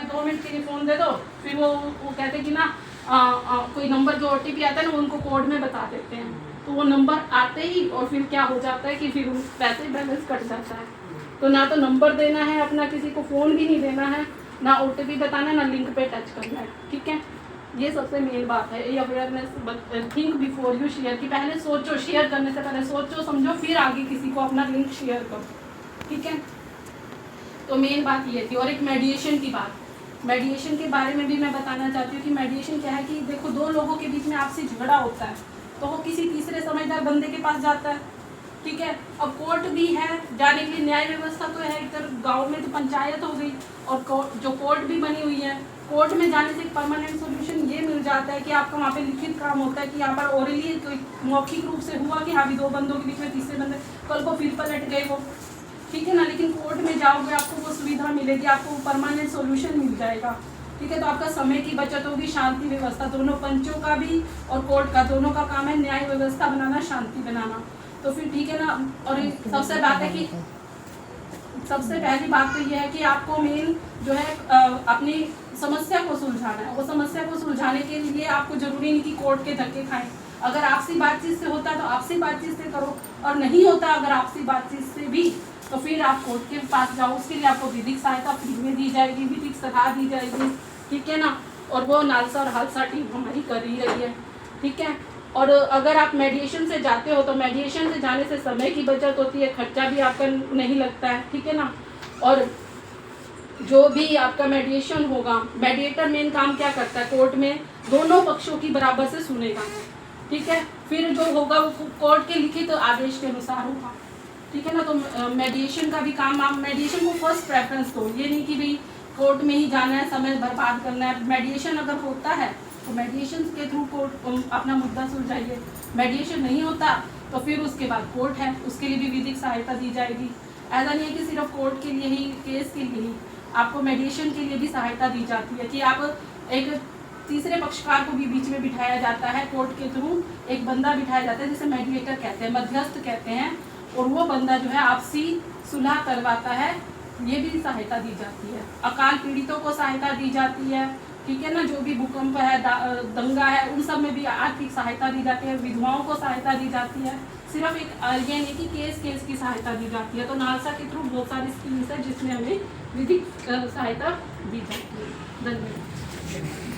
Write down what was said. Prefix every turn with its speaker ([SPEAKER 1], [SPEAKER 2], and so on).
[SPEAKER 1] 2 minute के लिए phone दे दो, फिर वो कहते कि ना कोई नंबर जो OTP आता है ना उनको कोड में बता देते हैं, तो वो नंबर आते ही और फिर क्या हो जाता है कि फिर पैसे बैलेंस कट जाता है। तो ना तो नंबर देना है अपना, किसी को फ़ोन भी नहीं देना है, ना OTP बताना है, ना लिंक पे टच करना है। ठीक है, ये सबसे मेन बात है, ये awareness. Think before you share, कि पहले सोचो, शेयर करने से पहले सोचो समझो, फिर आगे किसी को अपना लिंक शेयर करो। ठीक है, तो मेन बात ये थी। और एक मेडिएशन की बात, मेडिएशन के बारे में भी मैं बताना चाहती हूँ कि मेडिएशन क्या है कि देखो, 2 लोगों के बीच में आपसी झगड़ा होता है तो वो किसी तीसरे समझदार बंदे के पास जाता है। ठीक है, अब कोर्ट भी है जाने के लिए, न्याय व्यवस्था तो है, इधर गांव में तो पंचायत हो गई और जो कोर्ट भी बनी हुई है, कोर्ट में जाने से एक परमानेंट सोल्यूशन ये मिल जाता है कि आपका वहाँ पे लिखित काम होता है कि यहाँ पर ओरली कोई मौखिक रूप से हुआ कि हाँ भी 2 बंदों के बीच में तीसरे बंदे कल को फिर पलट गए वो। ठीक है ना, लेकिन कोर्ट में जाओगे आपको वो सुविधा मिलेगी, आपको परमानेंट सोल्यूशन मिल जाएगा। ठीक है, तो आपका समय की बचत होगी, शांति व्यवस्था, दोनों पंचों का भी और कोर्ट का, दोनों का काम है न्याय व्यवस्था बनाना, शांति बनाना। तो फिर ठीक है ना। और सबसे बात है कि सबसे पहली बात तो यह है कि आपको मेन जो है अपनी समस्या को सुलझाना है। वो समस्या को सुलझाने के लिए आपको जरूरी नहीं कि कोर्ट के धक्के खाएं। अगर आपसी बातचीत से होता है तो आपसी बातचीत से करो, और नहीं होता अगर आपसी बातचीत से भी, तो फिर आप कोर्ट के पास जाओ। उसके लिए आपको विधिक सहायता फ्री में दी जाएगी, विधिक सलाह दी जाएगी। ठीक है ना, और वो नालसा और हालसा टीम हमारी कर ही रही है। ठीक है, और अगर आप मेडिएशन से जाते हो तो मेडिएशन से जाने से समय की बचत होती है, खर्चा भी आपका नहीं लगता है। ठीक है ना, और जो भी आपका मेडिएशन होगा, मेडिएटर मेन काम क्या करता है, कोर्ट में दोनों पक्षों की बराबर से सुनेगा। ठीक है, फिर जो होगा वो कोर्ट के लिखित आदेश के अनुसार होगा। ठीक है ना, तो मेडिएशन का भी काम, आप मेडिएशन को फर्स्ट प्रेफरेंस दो। ये नहीं कि भाई कोर्ट में ही जाना है, समय बर्बाद करना है। मेडिएशन अगर होता है तो मेडिएशन के थ्रू कोर्ट अपना मुद्दा सुलझाइए। मेडिएशन नहीं होता तो फिर उसके बाद कोर्ट है, उसके लिए भी विधिक सहायता दी जाएगी। ऐसा नहीं है कि सिर्फ कोर्ट के लिए ही, केस के लिए ही, आपको मेडिएशन के लिए भी सहायता दी जाती है कि आप एक तीसरे पक्षकार को भी बीच में बिठाया जाता है, कोर्ट के थ्रू एक बंदा बिठाया जाता है जिसे मेडिएटर कहते हैं, मध्यस्थ कहते हैं, और वो बंदा जो है आपसी सुलह करवाता है। ये भी सहायता दी जाती है। अकाल पीड़ितों को सहायता दी जाती है। ठीक है ना, जो भी भूकंप है, दंगा है, उन सब में भी आर्थिक सहायता दी जाती है। विधवाओं को सहायता दी जाती है। सिर्फ एक ये नहीं कि केस की सहायता दी जाती है। तो नालसा के थ्रू बहुत सारी स्कीम्स है जिसमें हमें विधिक सहायता दी जाती है। धन्यवाद।